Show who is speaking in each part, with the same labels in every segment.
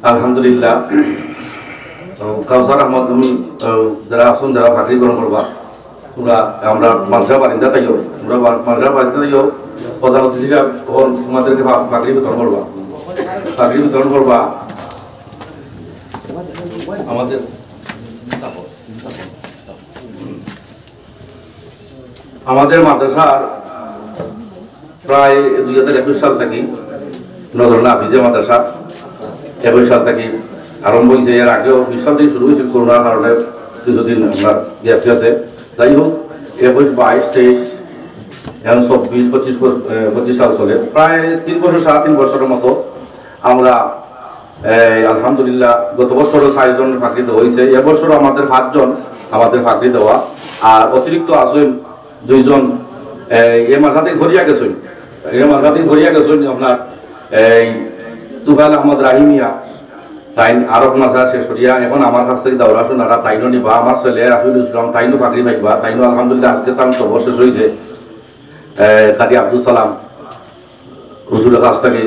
Speaker 1: আলহামদুলিল্লাহ। কাউসার আহমদ যারা আসুন, যারা ফাঁকরি গ্রহণ করবা, তোমরা আমরা মাদ্রাসা বারিন্দা তাইও, তোমরা মাদ্রাসা বারিন্দা তাইও প্রধান অতিথিরা তোমাদেরকে ফাঁকরি বিতরণ করবা, ফাঁকরি বিতরণ করবা। আমাদের মাদ্রাসার প্রায় 2021 সাল থেকে নজরুল্লাহ হাফিজে মাদ্রাসা 21 সাল থেকে আরম্ভ হয়েছে। এর আগেও 20 সাল থেকে শুরু হয়েছিল, করোনার কারণে কিছুদিন আমরা গ্যাপ আছে। যাই হোক, 21, 22, 23, এখন 24, 25 সাল চলে। প্রায় 3 বছর, 3.5 বছরের মতো আমরা আলহামদুলিল্লাহ গত বছরও 6 জন ফাঁকরি দেওয়া হয়েছে। এবছরও আমাদের 5 জন আমাদের ফাঁকরি দেওয়া, আর অতিরিক্ত আসেন 2 জন এই মাথাতেই ঘরিয়া গেছেন, আপনার তুফাইল আহমদ রাহিমিয়া তাই আরব মাথা শেষ করিয়া এখন আমার কাছ থেকে দাওরা শোনারা তাইনো নিবা। আমার ছেলে রাফিউল ইসলাম তাইনো ফাঁকরি পাইবা, তাইনো আলহামদুলিল্লাহ আজকে তার সর্বশেষ হয়েছে। কাদি আব্দুল সালাম হুজুরের কাছ থেকে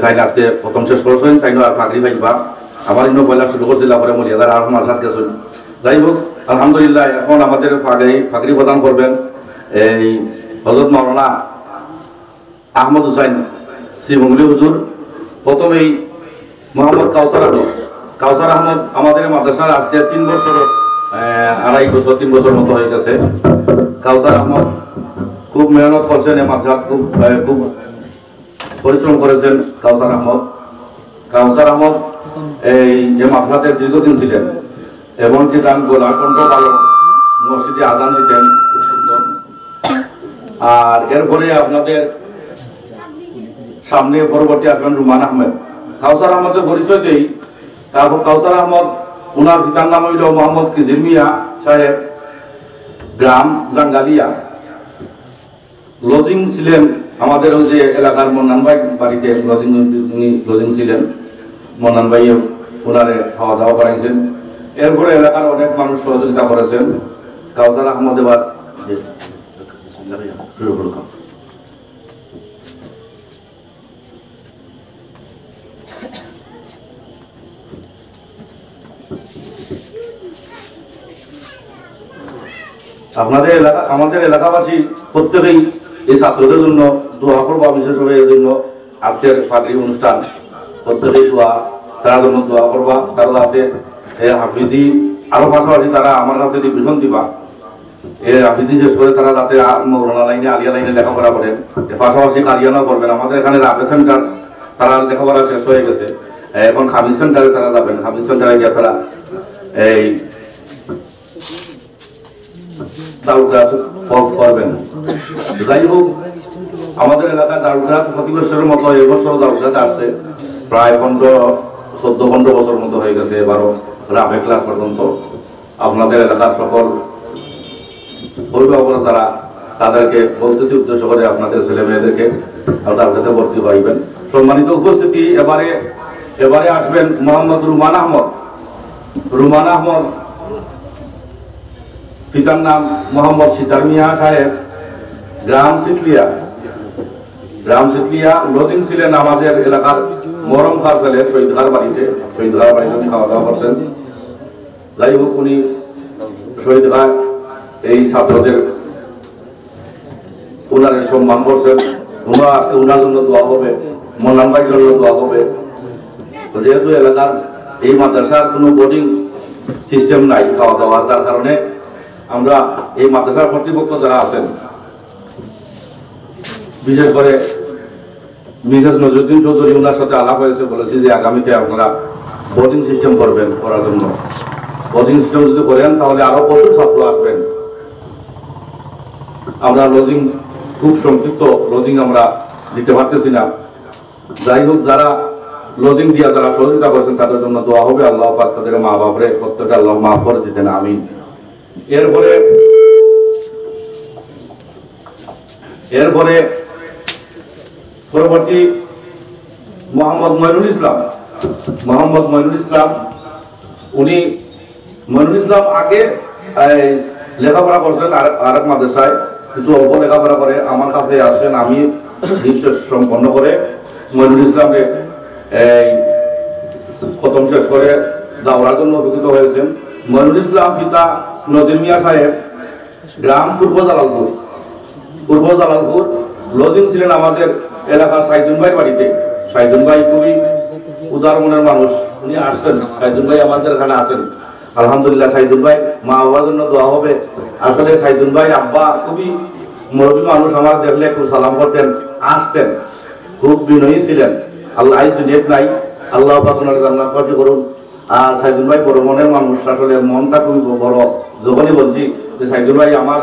Speaker 1: তাই আজকে প্রথম শেষ করছেন, তাইনো আর ফাঁকরি পাইবা। আমার ইন্ন পয়লা শুরু করছিল, পরে মরিয়াদার আর আমার সাথে গেছেন। যাই হোক, আলহামদুলিল্লাহ এখন আমাদের ফাঁকরি প্রদান করবেন এই হযরত মাওলানা আহমদ হুসাইন শ্রীমঙ্গলী হুজুর। প্রথমেই মোহাম্মদ কাউসার আহমদ আমাদের মাদ্রাসার আজকে 3 বছর, 2.5 বছর, 3 বছর মতো হয়ে গেছে। কাউসার আহমদ খুব মেহনত করছেন, এই মাদ্রাসা খুব পরিশ্রম করেছেন। কাউসার আহমদ এই যে মাদ্রাসাতে দীর্ঘদিন ছিলেন, এমনকি গান গোলার কণ্ঠ ভালো, মসজিদে আজান দিতেন খুব সুন্দর। আর এরপরে আপনাদের সামনে পরবর্তী আসবেন রুমান আহমেদ। কাউসার আহমদের পরিচয় দেই। তারপর কাউসার আহমদ, ওনার পিতার নাম হইল মোহাম্মদ খিজির মিয়া সাহেব, গ্রাম জাঙ্গালিয়া। লজিং ছিলেন আমাদের ওই যে এলাকার মন্নান ভাই বাড়িতে লজিং ছিলেন। মন্নান ভাই ওনারে খাওয়া দাওয়া করাইছেন। এরপরে এলাকার অনেক মানুষ সহযোগিতা করেছেন। কাউসার আহমদ এবার আপনাদের এলাকা, আমাদের এলাকাবাসী প্রত্যেকেই এই ছাত্রদের জন্য দোয়া করবো, বিশেষভাবে এই জন্য আজকের ফাঁকরি অনুষ্ঠান। প্রত্যেকেই তারা জন্য দোয়া করবা, তারা যাতে হাফিজি আরো পাশাপাশি তারা আমার কাছে রিভিশন দিবা। হাফিজি শেষ করে তারা যাতে মৌলানা লাইনে, আলিয়া লাইনে লেখাপড়া করেন, পাশাপাশি কারিয়ানাও করবেন। আমাদের এখানে রাফে সেন্টার তারা লেখাপড়া শেষ হয়ে গেছে, এখন হাফিজ সেন্টারে তারা যাবেন। হাফিজ সেন্টারে গিয়ে তারা এই করবেন। যাই হোক, আমাদের এলাকায় দারুলগ্রাম প্রতি বছরের মতো এবছর দারুলগ্রামে আসছে প্রায় 14-15 বছর মতো হয়ে গেছে। এবারও রাফে ক্লাস পর্যন্ত আপনাদের এলাকার সকল অভিভাবকরা তারা তাদেরকে বলতেছি উদ্দেশ্য করে আপনাদের ছেলে মেয়েদেরকে দারুলগ্রামে ভর্তি করাইবেন। সম্মানিত উপস্থিতি, এবারে আসবেন মোহাম্মদ রুমান আহমদ। পিতার নাম মোহাম্মদ সিতার মিয়া সাহেব, গ্রাম সিতলিয়া। লজিং ছিলেন আমাদের এলাকার মরম খার ছেলে শহীদগার বাড়িতে উনি খাওয়া দাওয়া করছেন। যাই হোক, উনি শহীদগার এই ছাত্রদের ওনার সম্মান করছেন। ওনার জন্য দোয়া হবে, মন্নান ভাইয়ের জন্য দোয়া হবে। যেহেতু এলাকার এই মাদ্রাসার কোনো বোর্ডিং সিস্টেম নাই খাওয়া দাওয়ার, তার কারণে আমরা এই মাদ্রাসার কর্তৃপক্ষ যারা আছেন, বিশেষ করে মিসেস নজরুদ্দিন চৌধুরী, ওনার সাথে আলাপ হয়েছে, বলেছি যে আগামীতে আপনারা বোর্ডিং সিস্টেম করবেন, করার জন্য বোর্ডিং সিস্টেম যদি করেন তাহলে আরো প্রচুর ছাত্র আসবেন। আমরা লজিং খুব সংক্ষিপ্ত লজিং আমরা দিতে পারতেছি না। যাই হোক, যারা লজিং দিয়া যারা সহযোগিতা করেছেন তাদের জন্য দোয়া হবে। আল্লাহ পাক তাদের মা বাপরে প্রত্যেকটা আল্লাহ মাফ করে দিতেন, আমিন। এরপরে পরবর্তী মোহাম্মদ মইনুল ইসলাম। উনি মইনুল ইসলাম আগে লেখাপড়া করছেন আরেক মাদ্রাসায়, কিছু অল্প লেখাপড়া করে আমার কাছে আসেন। আমি রেজিস্ট্রেশন সম্পন্ন করে মইনুল ইসলামের প্রথম শেষ করে দাওরার জন্য অভিভূত হয়েছেন। মইনুল ইসলাম পিতা নজির মিয়া সাহেব, গ্রাম পূর্ব জালালপুর। পূর্ব জালালপুর লজিং ছিলেন আমাদের এলাকার সাইদুন ভাই বাড়িতে। সাইদুন ভাই খুবই উদার মনের মানুষ, উনি আসছেন। সাইদুন ভাই আমাদের এখানে আসেন, আলহামদুলিল্লাহ। সাইদুন ভাই মা বাবার জন্য দোয়া হবে। আসলে সাইদুন ভাই আব্বা খুবই মুরব্বী মানুষ, আমার দেখলে একটু সালাম করতেন, আসতেন, খুব বিনয়ী ছিলেন। আল্লাহ দুনিয়াত নাই, আল্লাহ পাক ওনার জান্নাতবাসী করুন। আর সাইদুল ভাই বড় মনের মানুষ, আসলে মনটা খুবই বড়। যখনই বলছি যে সাইদুল ভাই আমার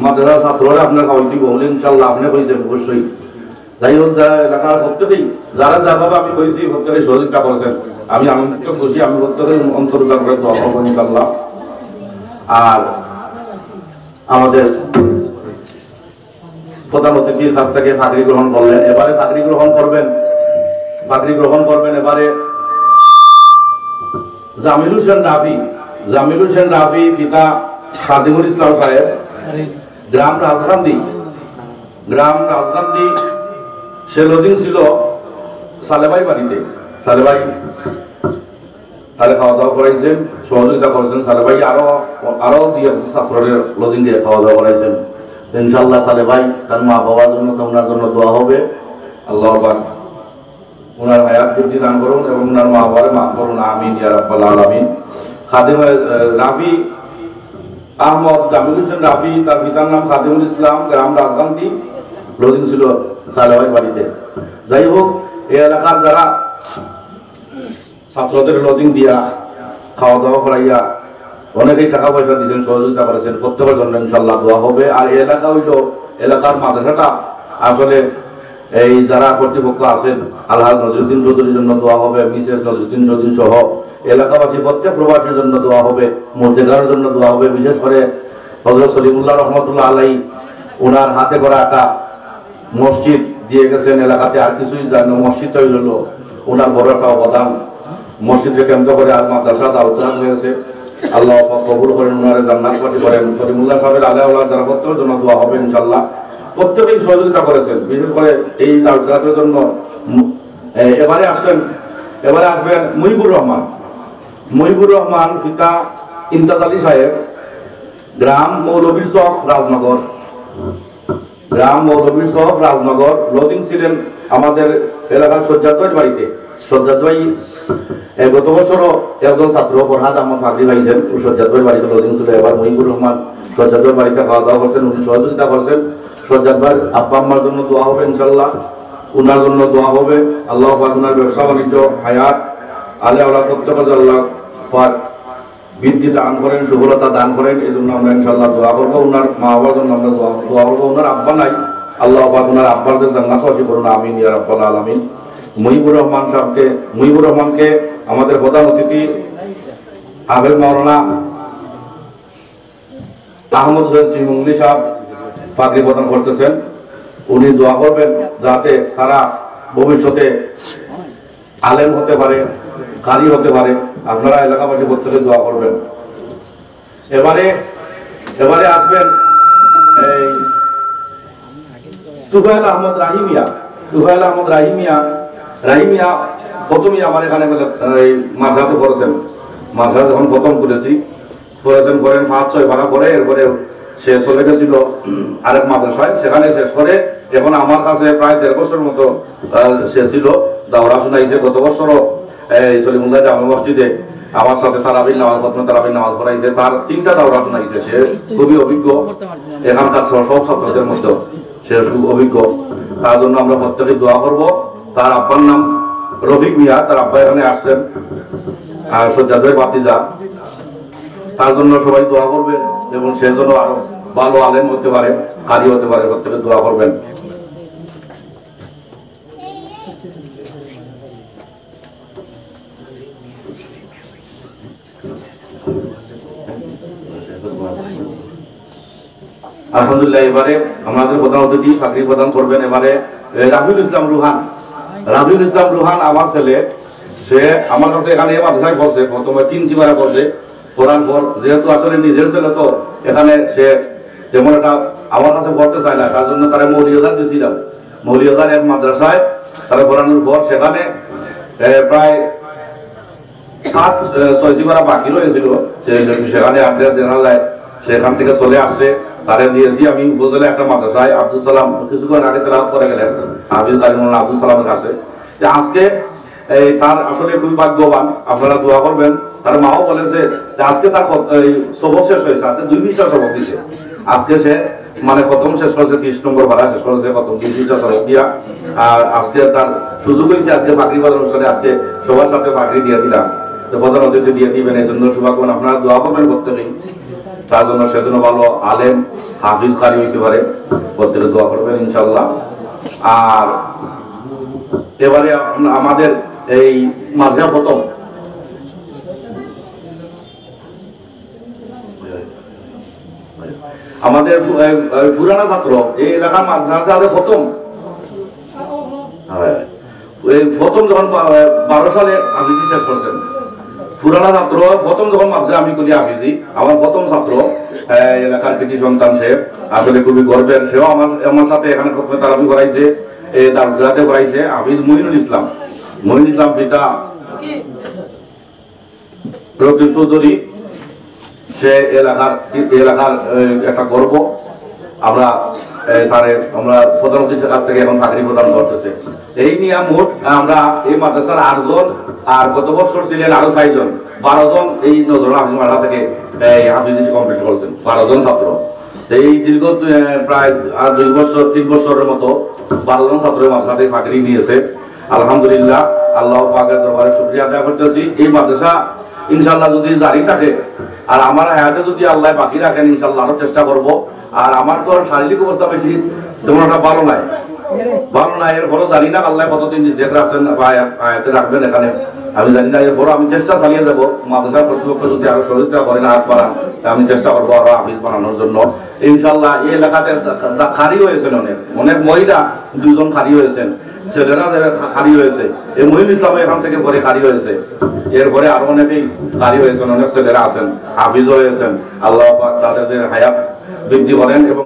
Speaker 1: মাদ্রাসার ছাত্ররা আপনার খাওয়াইতে বললেন, ইনশাল্লাহ আপনি কইছেন অবশ্যই। যাই হোক, যারা এলাকার প্রত্যেকেই যারা যাভাবে আমি কইছি প্রত্যেকেই সহযোগিতা করছেন, আমি আনন্দিত খুশি। আমি প্রত্যেকেই অন্তর্জাল করে দোয়া করবো ইনশাল্লাহ। আর আমাদের প্রধান অতিথির কাছ থেকে ফাকরি গ্রহণ করলেন, এবারে ফাকরি গ্রহণ করবেন এবারে জামিল হোসেন রাফি। জামিল হোসেন রাফি পিতা খাদিমুল ইসলাম সাহেব, গ্রাম রাজগান্ধী। সে লজিং ছিল সালেভাই বাড়িতে। সালেভাই তাহলে খাওয়া দাওয়া করাইছেন, সহযোগিতা করেছেন। সালেভাই আরো দিয়ে ছাত্রদের লজিং দিয়ে খাওয়া দাওয়া করাইছেন। ইনশাল্লাহ সালেভাই তার মা বাবার জন্য, ওনার জন্য দোয়া হবে। আল্লাহ পাক ওনার হায়াত বৃদ্ধি দান করুন এবং ওনার মা বাবার মাফ করুন, আমিন ইয়া রাব্বাল আলামিন। খাদিম রাফি আহমদ জামিল হোসেন রাফি, তার পিতার নাম খাদিমুল ইসলাম, গ্রাম রাজগান্ধী, লজিং ছিল সালেভাই বাড়িতে। যাই হোক, এই এলাকার যারা ছাত্রদের লজিং দিয়া খাওয়া দাওয়া করাইয়া অনেকেই টাকা পয়সা দিয়েছেন, সহযোগিতা করেছেন, প্রত্যেকের জন্য ইনশাল্লাহ দোয়া হবে। আর এই এলাকা হইল এলাকার মাদ্রাসাটা আসলে এই যারা কর্তৃপক্ষ আছেন, আলহাজ নজরুদ্দিন চৌধুরীর জন্য দোয়া হবে, মিসেস নজরুদ্দিন চৌধুরী সহ এলাকাবাসী প্রত্যেক প্রবাসীর জন্য দোয়া হবে, মধ্যেকারের জন্য দোয়া হবে। বিশেষ করে হযরত সলিমুল্লাহ রহমতুল্লাহ আলাইহি ওনার হাতে করা একটা মসজিদ দিয়ে গেছেন এলাকাতে। আর কিছুই জানো, মসজিদটা হইল ওনার বড় একটা অবদান। মসজিদকে কেন্দ্র করে আজ মাদ্রাসা আলোচনা হয়েছে। আল্লাহ কবুল করেন, ওনারে জান্নাতবাসী করেন। সলিমুল্লাহ সাহেবের আলে আল্লাহ যারা প্রত্যেকের জন্য দোয়া হবে ইনশাল্লাহ। প্রত্যেকেই সহযোগিতা করেছেন, বিশেষ করে এই আলোচনার জন্য। এবারে আসবেন মুহিবুর রহমান পিতা ইমতাজ আলী সাহেব, গ্রাম মৌলবীর চক, রাজনগর। লজিং ছিলেন আমাদের এলাকার সজ্জাদ ভাইয়ের বাড়িতে। সজ্জাদ ভাই গত বছরও একজন ছাত্র ফরহাদ আহমদ ফাকরি পাইছেন, সজ্জাদ ভাইয়ের বাড়িতে লজিং ছিল। এবার মুহিবুর রহমান সজ্জাদ ভাইয়ের বাড়িতে খাওয়া দাওয়া করছেন, উনি সহযোগিতা করছেন। সজ্জাদ ভাইয়ের আব্বা আম্মার জন্য দোয়া হবে ইনশাল্লাহ, উনার জন্য দোয়া হবে। আল্লাহ পাক উনার ব্যবসা বাণিজ্য, হায়াত, আলে আল্লাহ প্রত্যেকের আল্লাহ পাক বৃদ্ধি দান করেন, সফলতা দান করেন। এই জন্য আমরা ইনশাল্লাহ দোয়া করবো। উনার মা বাবার জন্য আমরা দোয়া করবো। উনার আব্বা নাই, আল্লাহ পাক উনার আব্বাদের জান্নাতবাসী করুন, আমিন ইয়া রাব্বাল আলামিন। মুহিবুর রহমানকে আমাদের প্রধান অতিথি হাফেজ মাওলানা আহমদ হোসেন সিংহলি সাহেব পাগড়ি প্রদান করতেছেন। উনি দোয়া করবেন যাতে তারা ভবিষ্যতে আলেম হতে পারে, কারি হতে পারে। আপনারা এলাকাবাসী প্রত্যেকে দোয়া করবেন। এবারে আসবেন এই তুফাইল আহমদ রাহিমিয়া। প্রথমেই আমার এখানে মাদ্রাসা করেছেন। মাদ্রাসা যখন প্রথম করেছেন 5-6 ভাড়া করে, এরপরে সে চলে গেছিল আরেক মাদ্রাসায়, সেখানে শেষ করে এখন আমার কাছে প্রায় 1.5 বছর মতো সে ছিল, দাওরা শোনাইছে। গত বছরও সলিমুল্লাহ জামে মসজিদে আমার সাথে তারাবির নামাজ পড়াইছে। তার 3টা দাওরা শোনাইছে। সে খুবই অভিজ্ঞ, এখানকার সব ছাত্রদের মধ্যে সে অভিজ্ঞ। তার জন্য আমরা প্রত্যেকে দোয়া করব। তার আব্বার নাম রফিক মিয়া, তার আব্বা এখানে আসছেন, আর সজ্জাদ ভাই ভাতিজা। তার জন্য সবাই দোয়া করবেন এবং সে যেন আরো ভালো আলেম হতে পারে, কারি হতে পারে, প্রত্যেকে দোয়া করবেন। আলহামদুলিল্লাহ। এবারে আমাদের প্রধান অতিথি চাকরি প্রদান করবেন এবারে রাফিউল ইসলাম রুহান আমার ছেলে। সে আমার কাছে এখানে মাদ্রাসায় পড়ছে, প্রথমে 3 সিবারে পড়ছে। পড়ার পর যেহেতু আসলে নিজের ছেলে, তো এখানে সে যেমন একটা আমার কাছে পড়তে চায় না, তার জন্য তারা মৌলিয়াদার দিয়েছিলাম। মৌলিয়াদার এক মাদ্রাসায় তারা পড়ানোর পর সেখানে প্রায় 6 বার বাকি রয়েছিল, সেখানে আপনার জানা যায় সেখান থেকে চলে আসছে। তারে দিয়েছি আমি উপজেলা একটা মাদ্রাসায় আব্দুল সালাম কিছুক্ষণ আগে তেলাওয়াত করে গেলেন হাফিজ কারিমুল্লাহ আব্দুল সালামের কাছে। যে আজকে তার আসলে খুবই ভাগ্যবান, আপনারা দোয়া করবেন। তার মাও বলেছে যে আজকে তার সবক শেষ হয়েছে, আজকে 2 বিষয় সবক দিছে। আজকে সে মানে প্রথম শেষ করেছে 30 নম্বর ভাড়া শেষ করেছে, প্রথম 2 বিষয় সবক দিয়া। আর আজকে তার সুযোগ হয়েছে আজকে পাগড়ি বাজার অনুষ্ঠানে আজকে সবার সাথে পাগড়ি দিয়ে দিলাম। তো প্রধান অতিথি দিয়ে দিবেন, এই জন্য শুভাকামনা। আপনারা দোয়া করবেন প্রত্যেকেই তার জন্য, সেজন্য ভালো আলেম হাফিজ কারি হইতে পারে, প্রত্যেকে দোয়া করবেন ইনশাল্লাহ। আর এবারে আমাদের এই মাঝে প্রথম আমাদের পুরানা ছাত্র এই এলাকার মাদ্রাসা প্রথম প্রথম যখন 12 সালে আফিজি শেষ করছেন, পুরানা ছাত্র প্রথম যখন মাদ্রাসা আমি করি আফিজি, আমার প্রথম ছাত্র এলাকার কৃতি সন্তান, সে আসলে খুবই গর্বের। সেও আমার সাথে এখানে প্রথমে তারাবি করাইছে, দারুজাতে করাইছে। হাফিজ মঈনুল ইসলাম পিতা রকিব চৌধুরী, সে এলাকার একটা গর্ব। আমরা প্রধান অতিথির কাছ থেকে এখন চাকরি প্রদান করতেছে। এই নিয়ে মোট আমরা এই মাদ্রাসার 8 জন, আর গত বছর ছিলেন আরো 6 জন, 12 জন এই নজরুল হাফিজ মাদ্রাসা থেকে হাফিজি কমপ্লিট করছেন, 12 জন ছাত্র। এই দীর্ঘ প্রায় 2 বছর 3 বছরের মতো 12 জন ছাত্র মাদ্রাসা থেকে চাকরি নিয়েছে। আলহামদুলিল্লাহ, আল্লাহ পাকের দরবারে শুকরিয়া আদায় করতেছি। এই মাদ্রাসা ইনশাআল্লাহ যদি জারি থাকে আর আমার হায়াতে যদি আল্লাহ বাকি রাখেন, ইনশাআল্লাহ আরো চেষ্টা করব। আর আমার তো শারীরিক অবস্থা বেশি তেমন একটা ভালো নাই, এরপরও জানি না আল্লাহ কতদিন জেগে রাখছেন বা হায়াতে রাখবেন এখানে, আমি জানি না। এরপরও আমি চেষ্টা চালিয়ে যাবো। মাদ্রাসা কর্তৃপক্ষ যদি আরো সহযোগিতা করেন, হাত বাড়ান, আমি চেষ্টা করবো আরো হাফিজ বানানোর জন্য ইনশাআল্লাহ। এই এলাকাতে খালি হয়েছেন অনেক মহিলা 2 জন খালি হয়েছেন, ছেলেরা খালি হয়েছে। এই মহিলা ইসলাম এখান থেকে পরে খালি হয়েছে, এরপরে আরো অনেকেই খালি হয়েছেন, অনেক ছেলেরা আছেন, হাফিজ হয়েছেন। আল্লাহ পাক তাদের হায়াত বৃদ্ধি করেন এবং